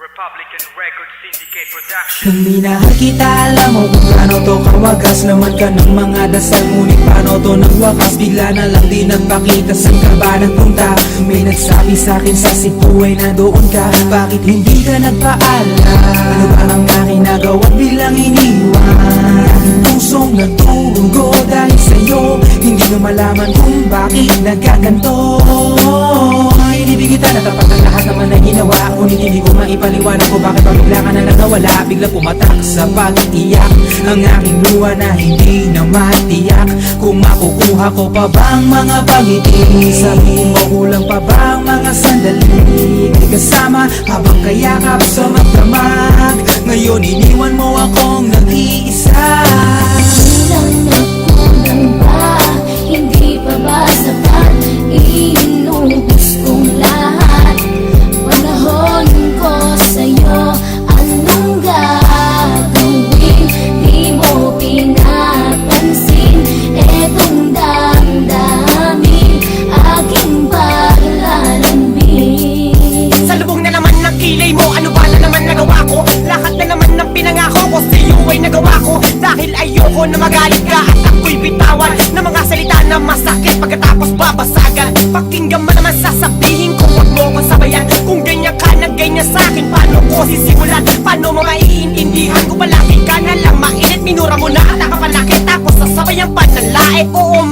Republican Records Syndicate Production. Nung minahal kita, alam mo kung paano to kawagas. Laman ka ng mga dasal, ngunit paano to nang wakas? Bigla na lang di nagpakita, saan ka ba nagpunta? May nagsabi sa'kin sa Cebu ay nandoon ka. Bakit hindi ka nagpaalam? Ano ba ang aking nagawa bilang iniwan? Aking pusong nagturugo dahil sa'yo. Hindi mo malaman kung bakit nagkaganto. Inibig kita na tapat ng lahat naman na ginawa, ngunit hindi ko maipaliwanag ko bakit pabigla ka na lang nawala. Bigla pumatak sa pag-iiyak ang aking luha na hindi na matiyak. Kung makukuha ko pa bang mga pangiti? Sabihin mo kulang pa bang mga sandali? Di kasama habang kayakap sa magdamag. Ngayon iniwan mo akong nag-iisa. Kulang ba? Hindi pa ba sapat? Inubos kong lahat. Panahon ko sa'yo, anong gagawin? Di mo pinapansin etong damdamin, aking paglalambing. Sa lubong na naman ng kilay mo, ano ba na naman nagawa ko? Lahat na naman ng pinangako ko sa'yo ay nagawa ko. Dahil ayoko na magalit ka at ako'y bitawan ng mga salita na masakit pagkatapos babasagan. Pakinggan mo naman sasabihin ko, huwag mo ko sabayan. Kung ganyan ka na ganyan sa'kin, paano ko sisimulan? Paano mo maiintindihan ko? Palagi ka na lang mainit, minura mo na at nakapalaki, tapos sasabayan pa ng lae. Oo,